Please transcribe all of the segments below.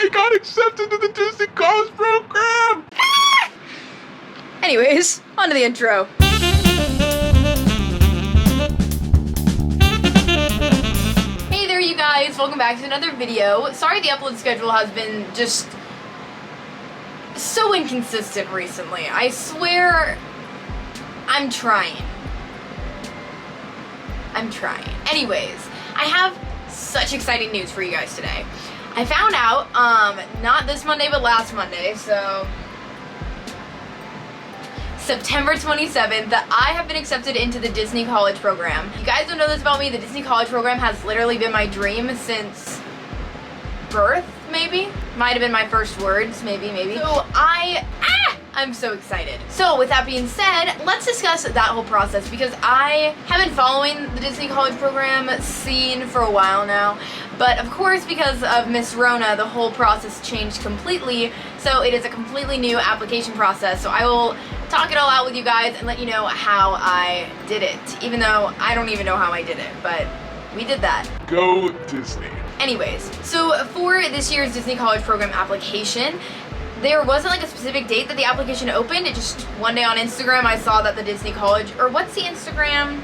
I got accepted to the Disney College program! Anyways, on to the intro. Hey there, you guys. Welcome back to another video. Sorry the upload schedule has been just so inconsistent recently. I swear I'm trying. Anyways, I have such exciting news for you guys today. I found out, not this Monday, but last Monday, so September 27th, that I have been accepted into the Disney College program. You guys don't know this about me, the Disney College program has literally been my dream since birth, maybe? Might have been my first words, maybe. So I'm so excited. So with that being said, let's discuss that whole process because I have been following the Disney College program scene for a while now. But of course, because of Miss Rona, the whole process changed completely. So it is a completely new application process. So I will talk it all out with you guys and let you know how I did it. Even though I don't even know how I did it, but we did that. Go Disney. Anyways, so for this year's Disney College program application, there wasn't like a specific date that the application opened. It just one day on Instagram I saw that the Disney College, or what's the Instagram?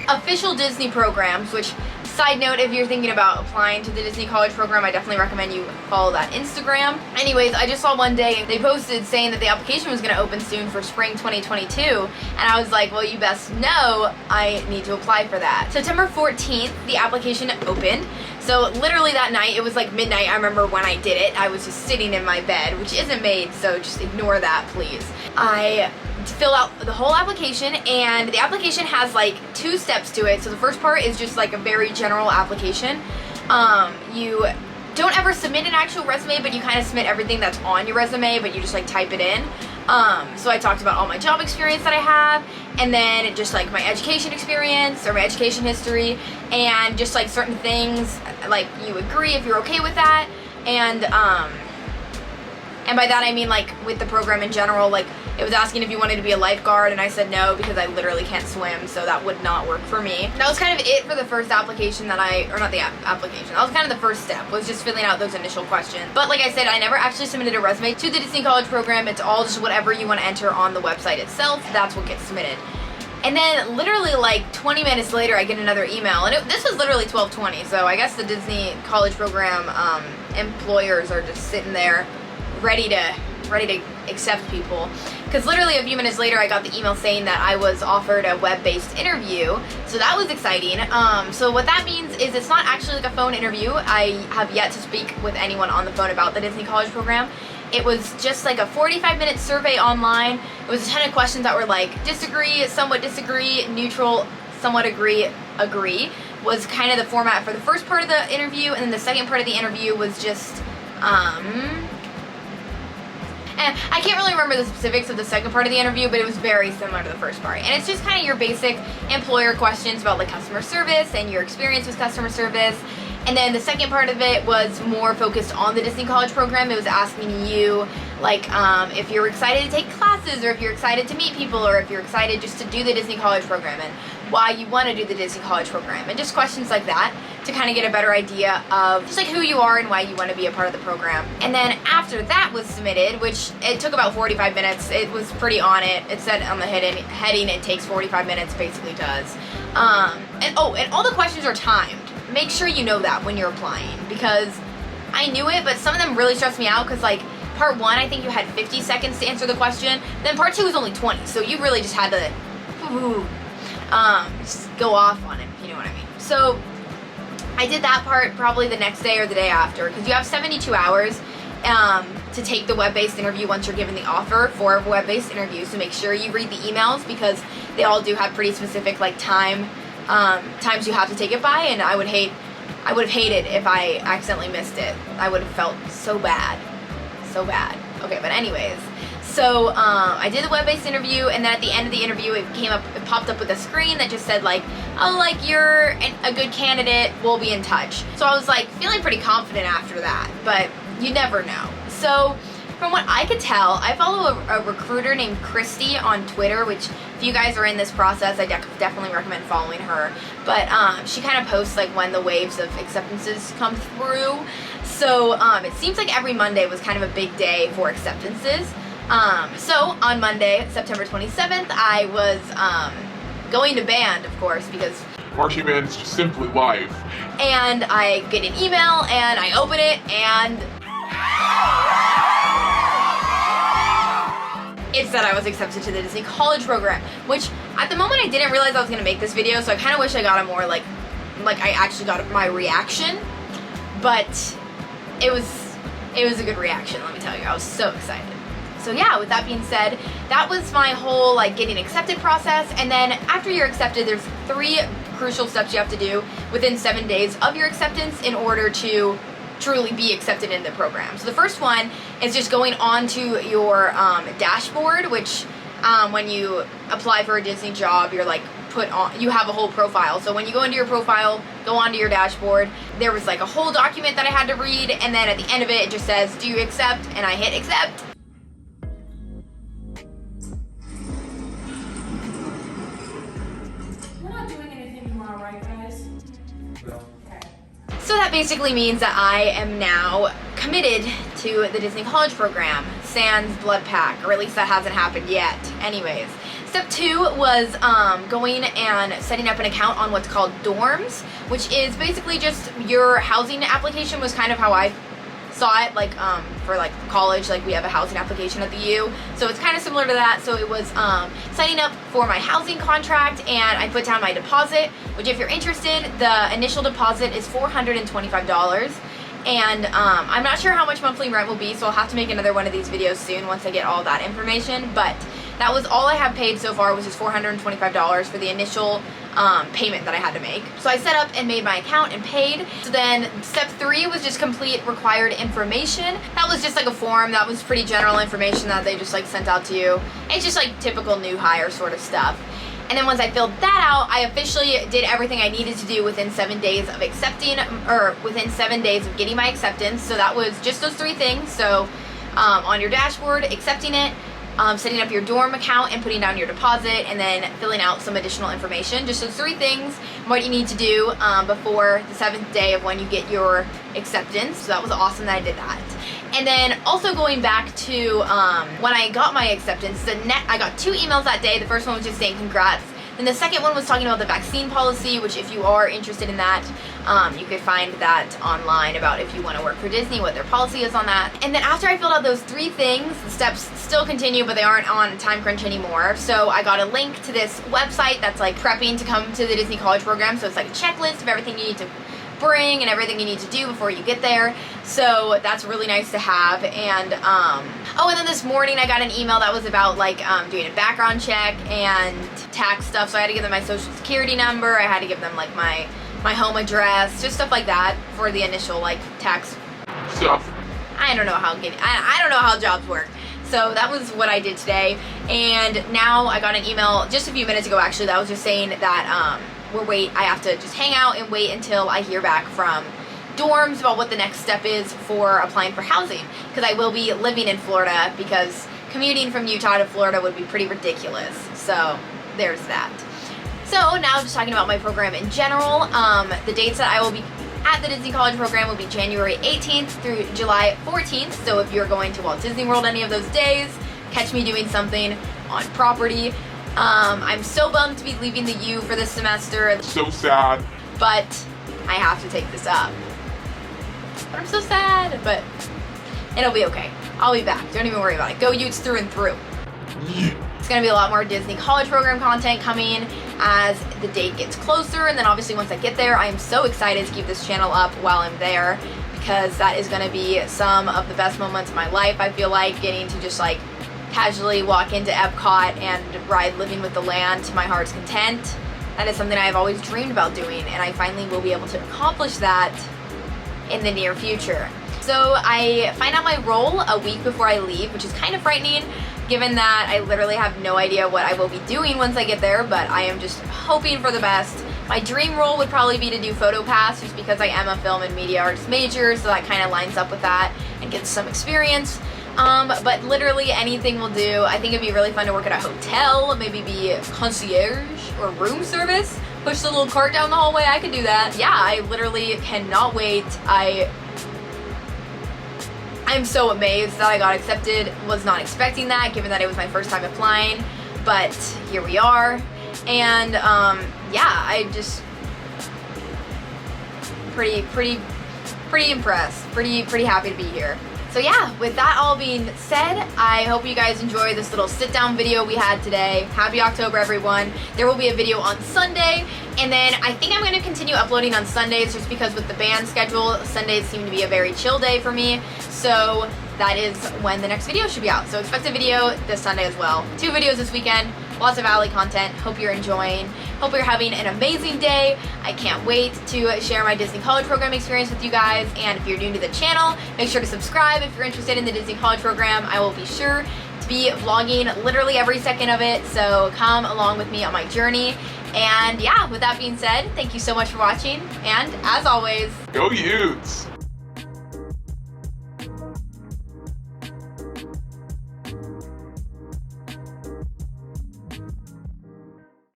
Official Disney programs, which, side note, if you're thinking about applying to the Disney College program, I definitely recommend you follow that Instagram. Anyways, I just saw one day they posted saying that the application was going to open soon for spring 2022, and I was like, well, you best know I need to apply for that. September 14th, the application opened. So literally that night, it was like midnight, I remember when I did it. I was just sitting in my bed, which isn't made, so just ignore that, please. I fill out the whole application, and the application has like 2 steps to it. So the first part is just like a very general application. You don't ever submit an actual resume, but you kind of submit everything that's on your resume, but you just like type it in. So I talked about all my job experience that I have, and then just like my education experience or my education history, and just like certain things like you agree if you're okay with that, and by that I mean like with the program in general. Like it was asking if you wanted to be a lifeguard, and I said no because I literally can't swim, so that would not work for me. That was kind of it for the first application that application. That was kind of the first step, was just filling out those initial questions. But like I said, I never actually submitted a resume to the Disney College program. It's all just whatever you want to enter on the website itself, that's what gets submitted. And then literally like 20 minutes later, I get another email, and this was literally 12:20, so I guess the Disney College program employers are just sitting there ready to accept people, because literally a few minutes later I got the email saying that I was offered a web-based interview, so that was exciting. So what that means is it's not actually like a phone interview. I have yet to speak with anyone on the phone about the Disney College program. It was just like a 45-minute survey online. It was a ton of questions that were like disagree, somewhat disagree, neutral, somewhat agree was kind of the format for the first part of the interview, and then the second part of the interview was just and I can't really remember the specifics of the second part of the interview, but it was very similar to the first part. And it's just kind of your basic employer questions about like customer service and your experience with customer service. And then the second part of it was more focused on the Disney College program. It was asking you like if you're excited to take classes, or if you're excited to meet people, or if you're excited just to do the Disney College program, and why you want to do the Disney College program, and just questions like that to kind of get a better idea of just like who you are and why you want to be a part of the program. And then after that was submitted, which it took about 45 minutes, it was pretty on it. It said on the heading it takes 45 minutes, basically does. And all the questions are timed. Make sure you know that when you're applying, because I knew it, but some of them really stressed me out, because like part 1, I think you had 50 seconds to answer the question, then part 2 was only 20, so you really just had to just go off on it, you know what I mean. So I did that part probably the next day or the day after, because you have 72 hours to take the web-based interview once you're given the offer for a web-based interview. So make sure you read the emails, because they all do have pretty specific like times you have to take it by, and I would have hated if I accidentally missed it. I would have felt so bad. Okay, but anyways, so I did the web-based interview, and then at the end of the interview it popped up with a screen that just said like, oh, like you're a good candidate, we'll be in touch. So I was like feeling pretty confident after that, but you never know. So from what I could tell, I follow a recruiter named Christy on Twitter, which if you guys are in this process, I definitely recommend following her. But she kind of posts like when the waves of acceptances come through. So it seems like every Monday was kind of a big day for acceptances. So on Monday, September 27th, I was going to band, of course, because Marching band is just simply life. and I get an email and I open it and it said I was accepted to the Disney College program, which at the moment I didn't realize I was gonna make this video, so I kind of wish I got a more like I actually got my reaction, but it was a good reaction, let me tell you. I was so excited. So yeah, with that being said, that was my whole like getting accepted process. And then after you're accepted, there's 3 crucial steps you have to do within 7 days of your acceptance in order to truly be accepted in the program. So the first one is just going onto your dashboard, which when you apply for a Disney job, you're like you have a whole profile. So when you go into your profile, go onto your dashboard, there was like a whole document that I had to read, and then at the end of it, it just says, do you accept? And I hit accept. So that basically means that I am now committed to the Disney College program, sans blood pack, or at least that hasn't happened yet. Anyways, step 2 was going and setting up an account on what's called Dorms, which is basically just your housing application was kind of how I saw it, like for like college, like we have a housing application at the U, so it's kind of similar to that. So it was signing up for my housing contract, and I put down my deposit, which if you're interested, the initial deposit is $425, and I'm not sure how much monthly rent will be, so I'll have to make another one of these videos soon once I get all that information. But that was all I have paid so far, was just $425 for the initial payment that I had to make. So I set up and made my account and paid. So then step 3 was just complete required information. That was just like a form that was pretty general information that they just like sent out to you. It's just like typical new hire sort of stuff. And then once I filled that out, I officially did everything I needed to do within 7 days of accepting, or within 7 days of getting my acceptance. So that was just those 3 things. So on your dashboard, accepting it, setting up your dorm account and putting down your deposit, and then filling out some additional information. Just those 3 things, what you need to do before the 7th day of when you get your acceptance. So that was awesome that I did that. And then also going back to when I got my acceptance, I got 2 emails that day. The first one was just saying congrats. And the second one was talking about the vaccine policy, which if you are interested in that, you could find that online about if you want to work for Disney, what their policy is on that. And then after I filled out those 3 things, the steps still continue, but they aren't on time crunch anymore. So I got a link to this website that's like prepping to come to the Disney College program. So it's like a checklist of everything you need to bring and everything you need to do before you get there. So that's really nice to have. And oh, and then this morning I got an email that was about like doing a background check and tax stuff. So I had to give them my social security number, I had to give them like my home address, just stuff like that for the initial like tax Stuff. I don't know how I don't know how jobs work. So that was what I did today. And now I got an email just a few minutes ago actually that was just saying that I have to just hang out and wait until I hear back from dorms about what the next step is for applying for housing, because I will be living in Florida, because commuting from Utah to Florida would be pretty ridiculous. So there's that. So now just talking about my program in general, the dates that I will be at the Disney College program will be January 18th through July 14th. So if you're going to Walt Disney World any of those days, catch me doing something on property. I'm so bummed to be leaving the U for this semester. So sad. But I have to take this up. But I'm so sad, but it'll be okay. I'll be back. Don't even worry about it. Go Utes through and through. It's going to be a lot more Disney College program content coming as the date gets closer. And then obviously once I get there, I am so excited to keep this channel up while I'm there, because that is going to be some of the best moments of my life. I feel like getting to just like casually walk into Epcot and ride Living with the Land to my heart's content. That is something I've always dreamed about doing, and I finally will be able to accomplish that in the near future. So I find out my role a week before I leave, which is kind of frightening given that I literally have no idea what I will be doing once I get there, but I am just hoping for the best. My dream role would probably be to do PhotoPass, just because I am a film and media arts major, so that kind of lines up with that and gets some experience. But literally anything will do. I think it'd be really fun to work at a hotel, maybe be concierge or room service. Push the little cart down the hallway, I could do that. Yeah, I literally cannot wait. I'm so amazed that I got accepted. Was not expecting that, given that it was my first time applying, but here we are. And yeah, I just pretty impressed, pretty happy to be here. So yeah, with that all being said, I hope you guys enjoy this little sit down video we had today. Happy October, everyone. There will be a video on Sunday, and then I think I'm going to continue uploading on Sundays just because with the band schedule, Sundays seem to be a very chill day for me. So that is when the next video should be out. So expect a video this Sunday as well. 2 videos this weekend. Lots of Alley content. Hope you're enjoying. Hope you're having an amazing day. I can't wait to share my Disney College Program experience with you guys. And if you're new to the channel, make sure to subscribe if you're interested in the Disney College Program. I will be sure to be vlogging literally every second of it. So come along with me on my journey. And yeah, with that being said, thank you so much for watching. And as always, Go Utes!